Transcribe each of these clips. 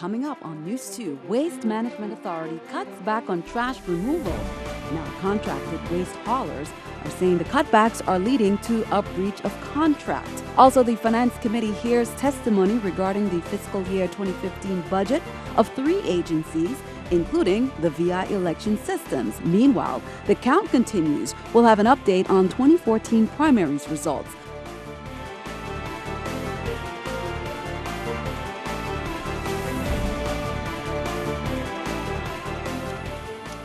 Coming up on News 2, Waste Management Authority cuts back on trash removal. Now contracted waste haulers are saying the cutbacks are leading to a breach of contract. Also, the Finance Committee hears testimony regarding the fiscal year 2015 budget of 3 agencies, including the VI election systems. Meanwhile, the count continues. We'll have an update on 2014 primaries results.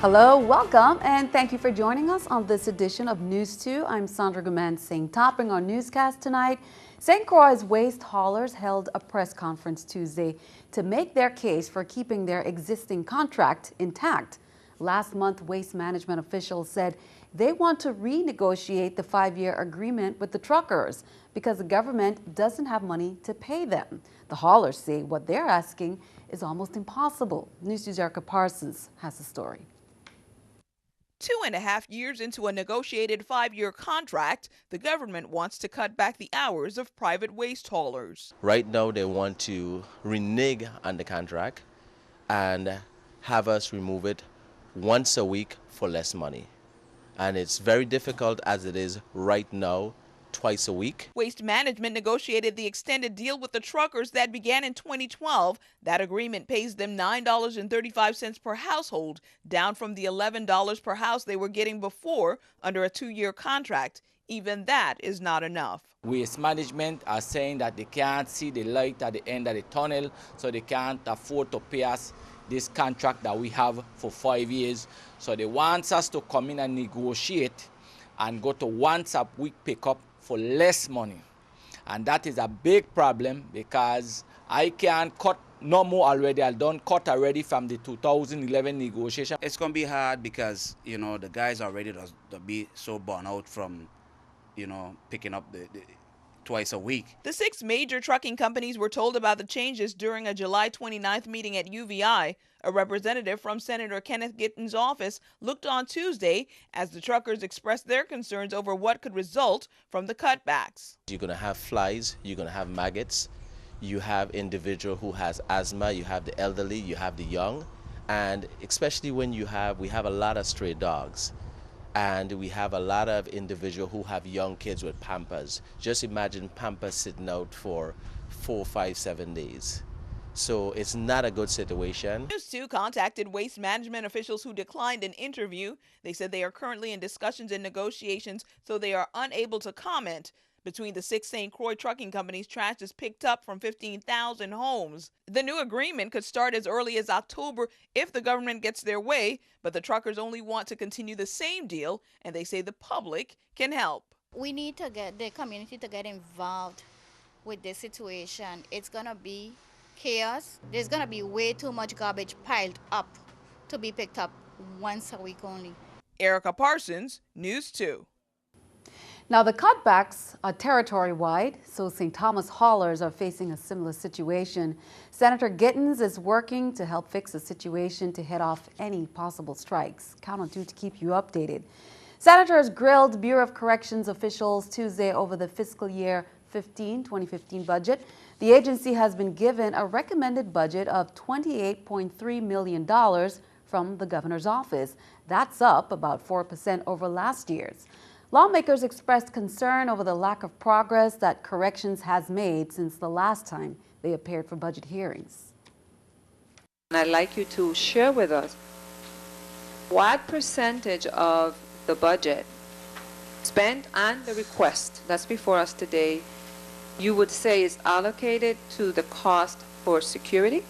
Hello, welcome, and thank you for joining us on this edition of News 2. I'm Sandra Guman Singh. Topping our newscast tonight, St. Croix's waste haulers held a press conference Tuesday to make their case for keeping their existing contract intact. Last month, waste management officials said they want to renegotiate the 5-year agreement with the truckers because the government doesn't have money to pay them. The haulers say what they're asking is almost impossible. News 2's Erica Parsons has the story. 2.5 years into a negotiated 5-year contract, the government wants to cut back the hours of private waste haulers. Right now, they want to renege on the contract and have us remove it once a week for less money. And it's very difficult as it is right now, twice a week. Waste Management negotiated the extended deal with the truckers that began in 2012. That agreement pays them $9.35 per household, down from the $11 per house they were getting before under a 2-year contract. Even that is not enough. Waste Management are saying that they can't see the light at the end of the tunnel, so they can't afford to pay us this contract that we have for 5 years. So they want us to come in and negotiate and go to once a week pickup for less money. And that is a big problem because I can't cut no more already. I done cut already from the 2011 negotiation. It's going to be hard because, the guys are ready to be so burnt out from, picking up the twice a week. The 6 major trucking companies were told about the changes during a July 29th meeting at UVI. A representative from Senator Kenneth Gitten's office looked on Tuesday as the truckers expressed their concerns over what could result from the cutbacks. You're going to have flies, you're going to have maggots, you have individual who has asthma, you have the elderly, you have the young, and especially when we have a lot of stray dogs. And we have a lot of individuals who have young kids with Pampers. Just imagine Pampers sitting out for 4, 5, 7 days. So it's not a good situation. News 2 contacted Waste Management officials who declined an interview. They said they are currently in discussions and negotiations, so they are unable to comment. Between the 6 St. Croix trucking companies, trash is picked up from 15,000 homes. The new agreement could start as early as October if the government gets their way, but the truckers only want to continue the same deal, and they say the public can help. We need to get the community to get involved with this situation. It's going to be chaos. There's going to be way too much garbage piled up to be picked up once a week only. Erica Parsons, News 2. Now, the cutbacks are territory-wide, so St. Thomas haulers are facing a similar situation. Senator Gittens is working to help fix the situation to head off any possible strikes. Count on 2 to keep you updated. Senators grilled Bureau of Corrections officials Tuesday over the fiscal year 2015 budget. The agency has been given a recommended budget of $28.3 million from the governor's office. That's up about 4% over last year's. Lawmakers expressed concern over the lack of progress that Corrections has made since the last time they appeared for budget hearings. And I'd like you to share with us what percentage of the budget spent and the request that's before us today you would say is allocated to the cost for security,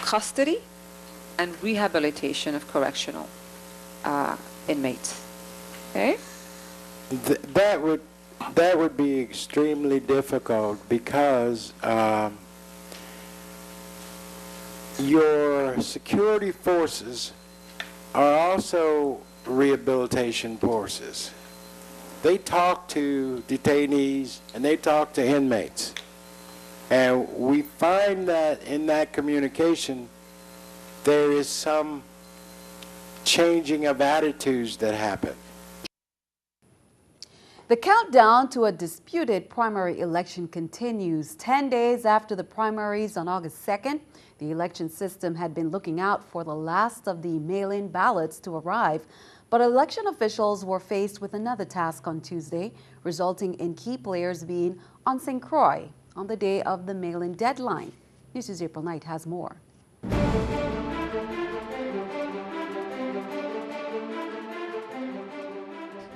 custody, and rehabilitation of correctional inmates. Okay? That would be extremely difficult because your security forces are also rehabilitation forces. They talk to detainees and they talk to inmates. And we find that in that communication there is some changing of attitudes that happen. The countdown to a disputed primary election continues. 10 days after the primaries on August 2nd, the election system had been looking out for the last of the mail-in ballots to arrive. But election officials were faced with another task on Tuesday, resulting in key players being on St. Croix on the day of the mail-in deadline. News2's April Knight has more.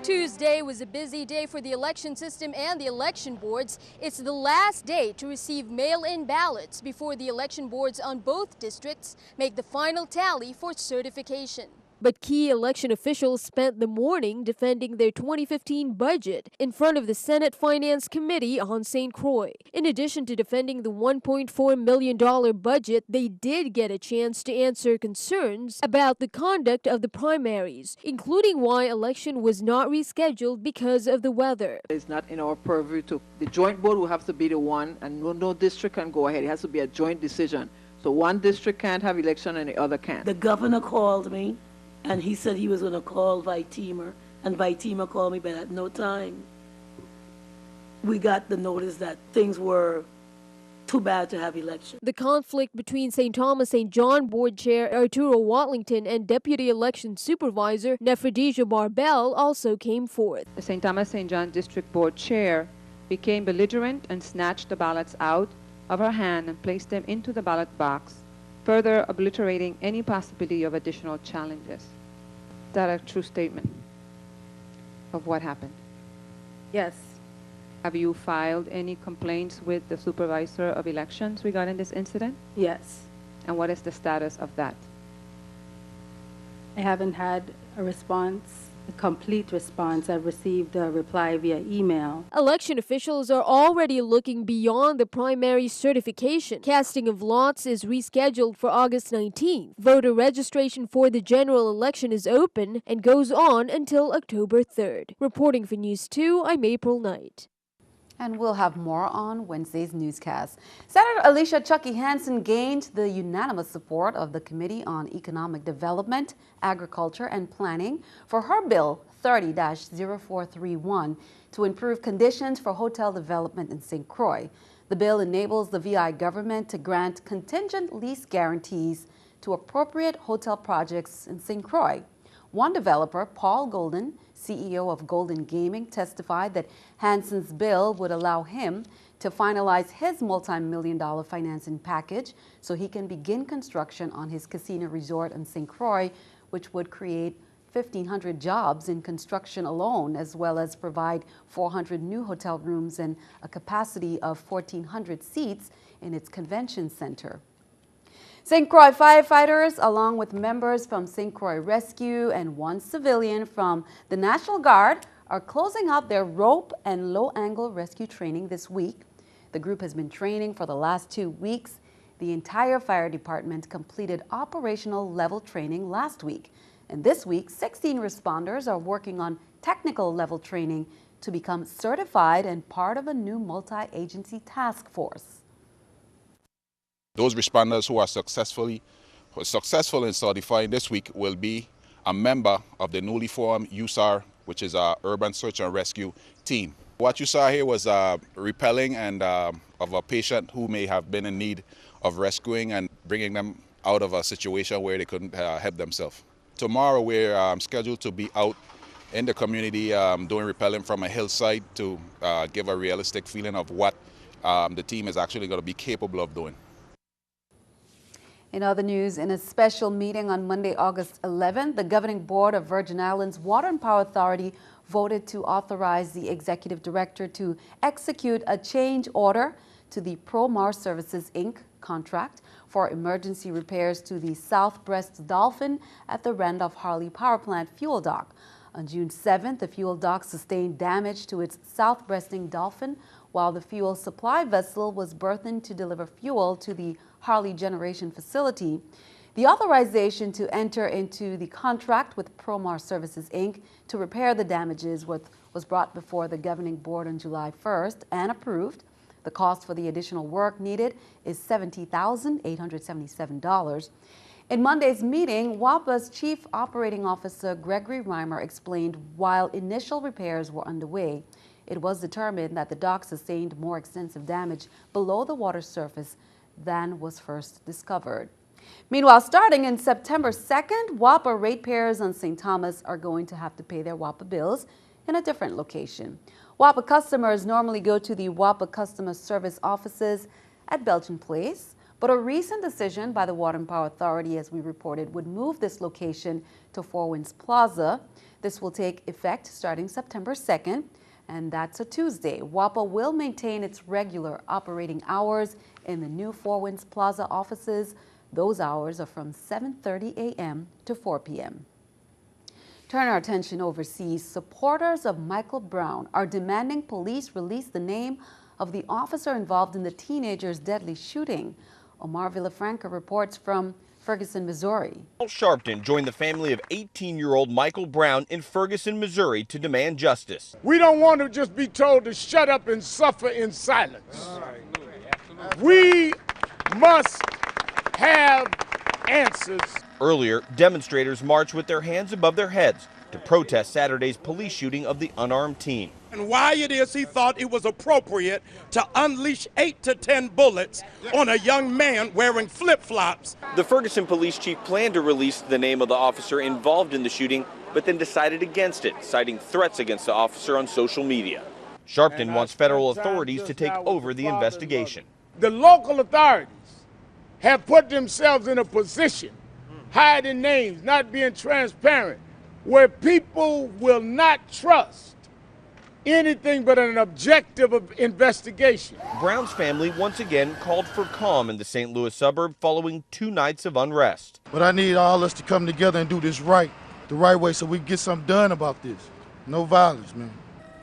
Tuesday was a busy day for the election system and the election boards. It's the last day to receive mail-in ballots before the election boards on both districts make the final tally for certification. But key election officials spent the morning defending their 2015 budget in front of the Senate Finance Committee on St. Croix. In addition to defending the $1.4 million budget, they did get a chance to answer concerns about the conduct of the primaries, including why election was not rescheduled because of the weather. It's not in our purview to, the joint board will have to be the one, and no district can go ahead. It has to be a joint decision. So one district can't have election and the other can't. The governor called me, and he said he was going to call Vitemer, and Vitemer called me, but at no time we got the notice that things were too bad to have election. The conflict between St. Thomas St. John Board Chair Arturo Watlington and Deputy Election Supervisor Nephrodisia Barbell also came forth. The St. Thomas St. John District Board Chair became belligerent and snatched the ballots out of her hand and placed them into the ballot box, further obliterating any possibility of additional challenges. Is that a true statement of what happened? Yes. Have you filed any complaints with the Supervisor of Elections regarding this incident? Yes. And what is the status of that? I haven't had a response, a complete response. I've received a reply via email. Election officials are already looking beyond the primary certification. Casting of lots is rescheduled for August 19th. Voter registration for the general election is open and goes on until October 3rd. Reporting for News 2, I'm April Knight. And we'll have more on Wednesday's newscast. Senator Alicia Chucky Hansen gained the unanimous support of the Committee on Economic Development, Agriculture and Planning for her bill 30-0431 to improve conditions for hotel development in St. Croix. The bill enables the VI government to grant contingent lease guarantees to appropriate hotel projects in St. Croix. One developer, Paul Golden, CEO of Golden Gaming, testified that Hansen's bill would allow him to finalize his multi-million-dollar financing package so he can begin construction on his casino resort in St. Croix, which would create 1,500 jobs in construction alone, as well as provide 400 new hotel rooms and a capacity of 1,400 seats in its convention center. St. Croix firefighters, along with members from St. Croix Rescue and one civilian from the National Guard, are closing out their rope and low-angle rescue training this week. The group has been training for the last 2 weeks. The entire fire department completed operational level training last week. And this week, 16 responders are working on technical level training to become certified and part of a new multi-agency task force. Those responders who are successful in certifying this week will be a member of the newly formed USAR, which is our Urban Search and Rescue team. What you saw here was repelling and of a patient who may have been in need of rescuing and bringing them out of a situation where they couldn't help themselves. Tomorrow we're scheduled to be out in the community doing repelling from a hillside to give a realistic feeling of what the team is actually going to be capable of doing. In other news, in a special meeting on Monday, August 11th, the Governing Board of Virgin Islands Water and Power Authority voted to authorize the Executive Director to execute a change order to the Promar Services, Inc. contract for emergency repairs to the South Breast Dolphin at the Randolph Harley Power Plant fuel dock. On June 7th, the fuel dock sustained damage to its south breasting Dolphin while the fuel supply vessel was berthed to deliver fuel to the Harley Generation Facility. The authorization to enter into the contract with Promar Services, Inc. to repair the damages was brought before the Governing Board on July 1st and approved. The cost for the additional work needed is $70,877. In Monday's meeting, WAPA's Chief Operating Officer Gregory Reimer explained while initial repairs were underway, It was determined that the dock sustained more extensive damage below the water surface than was first discovered. Meanwhile, starting in September 2nd, WAPA ratepayers on St. Thomas are going to have to pay their WAPA bills in a different location. WAPA customers normally go to the WAPA customer service offices at Belgian Place, but a recent decision by the Water and Power Authority, as we reported, would move this location to Four Winds Plaza. This will take effect starting September 2nd, and that's a Tuesday. WAPA will maintain its regular operating hours in the new Four Winds Plaza offices. Those hours are from 7:30 a.m. to 4 p.m. Turn our attention overseas. Supporters of Michael Brown are demanding police release the name of the officer involved in the teenager's deadly shooting. Omar Villafranca reports from Ferguson, Missouri. Sharpton joined the family of 18-year-old Michael Brown in Ferguson, Missouri to demand justice. We don't want to just be told to shut up and suffer in silence. We must have answers. Earlier, demonstrators marched with their hands above their heads to protest Saturday's police shooting of the unarmed teen. And why it is he thought it was appropriate to unleash 8 to 10 bullets on a young man wearing flip-flops. The Ferguson police chief planned to release the name of the officer involved in the shooting, but then decided against it, citing threats against the officer on social media. Sharpton wants federal authorities to take over the investigation. The local authorities have put themselves in a position, hiding names, not being transparent, where people will not trust anything but an objective investigation. Brown's family once again called for calm in the St. Louis suburb following 2 nights of unrest. But I need all us to come together and do this right, the right way, so we can get something done about this. No violence, man.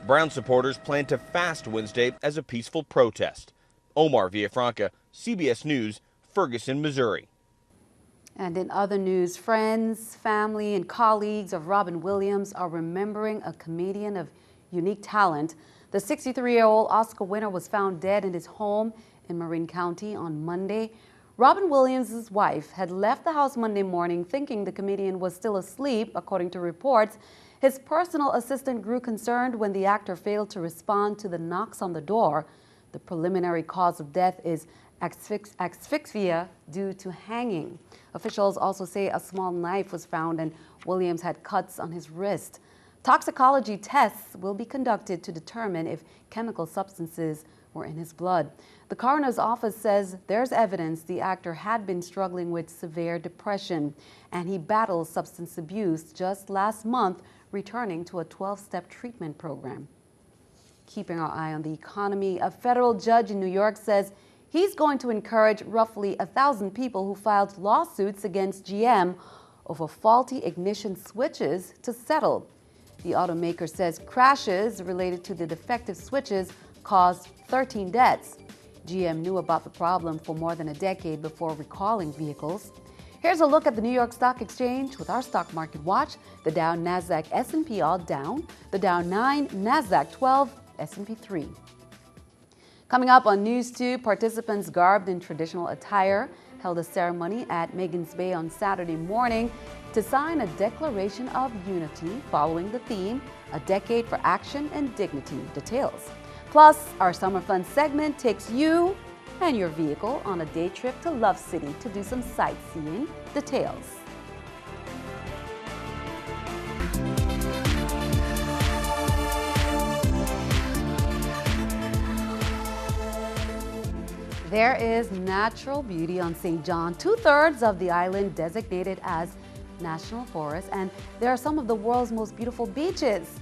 Brown supporters plan to fast Wednesday as a peaceful protest. Omar Villafranca, CBS News, Ferguson, Missouri. And in other news, friends, family, and colleagues of Robin Williams are remembering a comedian of unique talent. The 63-year-old Oscar winner was found dead in his home in Marin County on Monday. Robin Williams' wife had left the house Monday morning thinking the comedian was still asleep, according to reports. His personal assistant grew concerned when the actor failed to respond to the knocks on the door. The preliminary cause of death is asphyxia due to hanging. Officials also say a small knife was found and Williams had cuts on his wrist. Toxicology tests will be conducted to determine if chemical substances were in his blood. The coroner's office says there's evidence the actor had been struggling with severe depression, and he battled substance abuse just last month, returning to a 12-step treatment program. Keeping our eye on the economy, a federal judge in New York says he's going to encourage roughly 1,000 people who filed lawsuits against GM over faulty ignition switches to settle. The automaker says crashes related to the defective switches caused 13 deaths. GM knew about the problem for more than a decade before recalling vehicles. Here's a look at the New York Stock Exchange with our stock market watch. The Dow, Nasdaq, S&P all down. The Dow 9, Nasdaq 12, S&P 3. Coming up on News 2, participants garbed in traditional attire held a ceremony at Megan's Bay on Saturday morning to sign a declaration of unity following the theme, A Decade for Action and Dignity. Details. Plus, our Summer Fun segment takes you and your vehicle on a day trip to Love City to do some sightseeing. Details. There is natural beauty on St. John, 2/3 of the island designated as National Forest, and there are some of the world's most beautiful beaches.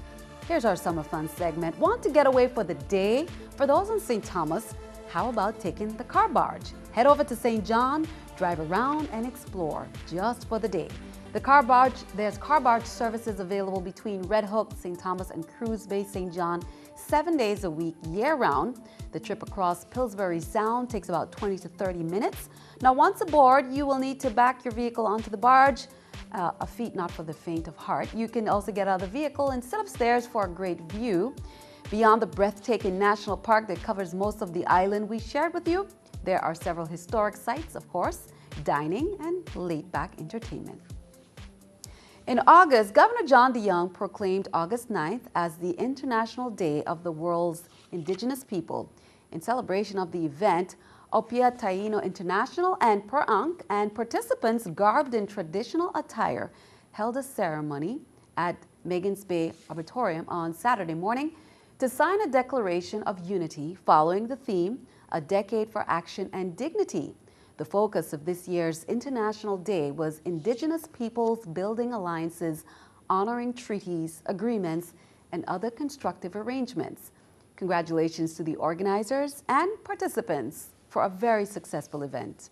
Here's our Summer Fun segment. Want to get away for the day? For those in St. Thomas, how about taking the car barge? Head over to St. John, drive around and explore just for the day. There's car barge services available between Red Hook, St. Thomas, and Cruise Bay, St. John, 7 days a week, year-round. The trip across Pillsbury Sound takes about 20 to 30 minutes. Now, once aboard, you will need to back your vehicle onto the barge, a feat not for the faint of heart. You can also get out of the vehicle and sit upstairs for a great view. Beyond the breathtaking national park that covers most of the island we shared with you, there are several historic sites, of course, dining, and laid-back entertainment. In August, Governor John DeYoung proclaimed August 9th as the International Day of the World's Indigenous People. In celebration of the event, Opia Taino International and Per'Ank and participants garbed in traditional attire held a ceremony at Megan's Bay Arboretum on Saturday morning to sign a declaration of unity following the theme, A Decade for Action and Dignity. The focus of this year's International Day was Indigenous peoples building alliances, honoring treaties, agreements, and other constructive arrangements. Congratulations to the organizers and participants for a very successful event.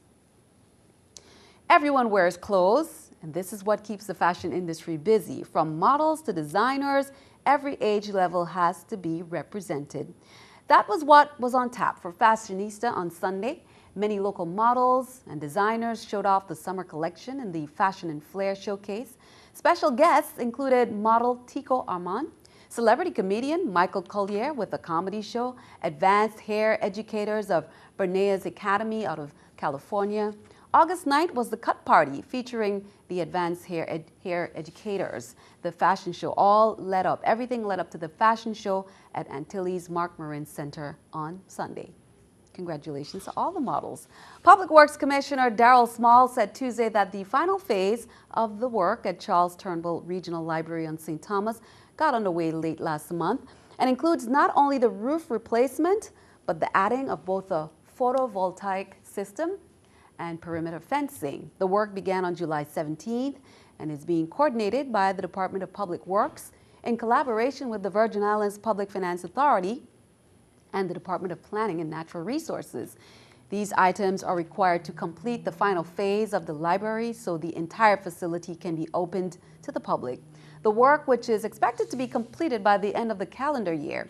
Everyone wears clothes, and this is what keeps the fashion industry busy. From models to designers, every age level has to be represented. That was what was on tap for Fashionista on Sunday. Many local models and designers showed off the summer collection in the Fashion and Flair showcase. Special guests included model Tico Armand, celebrity comedian Michael Collier with a comedy show, advanced hair educators of Bernea's Academy out of California. August 9th was the cut party featuring the advanced hair educators. The fashion show everything led up to the fashion show at Antilles Mark Marin Center on Sunday. Congratulations to all the models. Public Works Commissioner Darrell Small said Tuesday that the final phase of the work at Charles Turnbull Regional Library on St. Thomas got underway late last month and includes not only the roof replacement, but the adding of both a photovoltaic system and perimeter fencing. The work began on July 17th and is being coordinated by the Department of Public Works in collaboration with the Virgin Islands Public Finance Authority and the Department of Planning and Natural Resources. These items are required to complete the final phase of the library so the entire facility can be opened to the public. The work, which is expected to be completed by the end of the calendar year.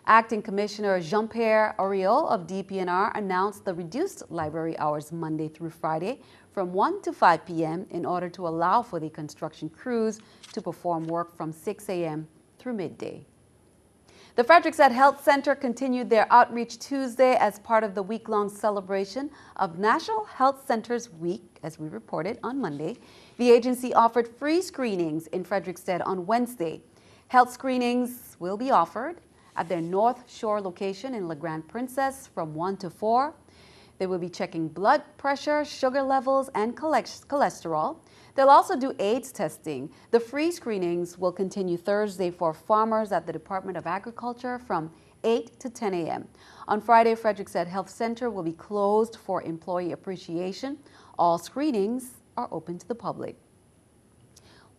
Acting Commissioner Jean-Pierre Oriol of DPNR announced the reduced library hours Monday through Friday from 1 to 5 p.m. in order to allow for the construction crews to perform work from 6 a.m. through midday. The Frederiksted Health Center continued their outreach Tuesday as part of the week-long celebration of National Health Centers Week, as we reported on Monday. The agency offered free screenings in Frederiksted on Wednesday. Health screenings will be offered at their North Shore location in La Grande Princess from 1 to 4. They will be checking blood pressure, sugar levels, and cholesterol. They'll also do AIDS testing. The free screenings will continue Thursday for farmers at the Department of Agriculture from 8 to 10 a.m. On Friday, Frederiksted Health Center will be closed for employee appreciation. All screenings are open to the public.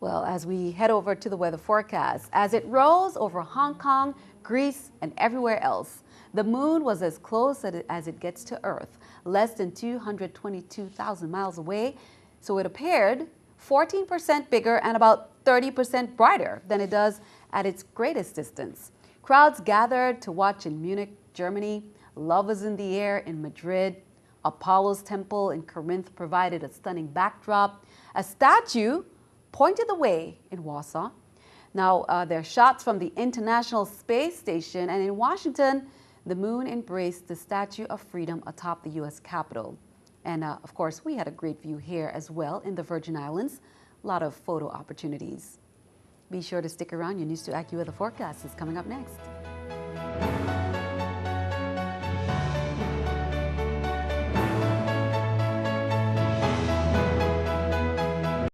Well, as we head over to the weather forecast, as it rose over Hong Kong, Greece, and everywhere else, the moon was as close as it gets to Earth, less than 222,000 miles away, so it appeared 14% bigger and about 30% brighter than it does at its greatest distance. Crowds gathered to watch in Munich, Germany. Love was in the air in Madrid. Apollo's temple in Corinth provided a stunning backdrop. A statue pointed the way in Warsaw. Now, there are shots from the International Space Station, and in Washington, the moon embraced the Statue of Freedom atop the U.S. Capitol. And of course, we had a great view here as well in the Virgin Islands. A lot of photo opportunities. Be sure to stick around. Your News2 AccuWeather forecast is coming up next.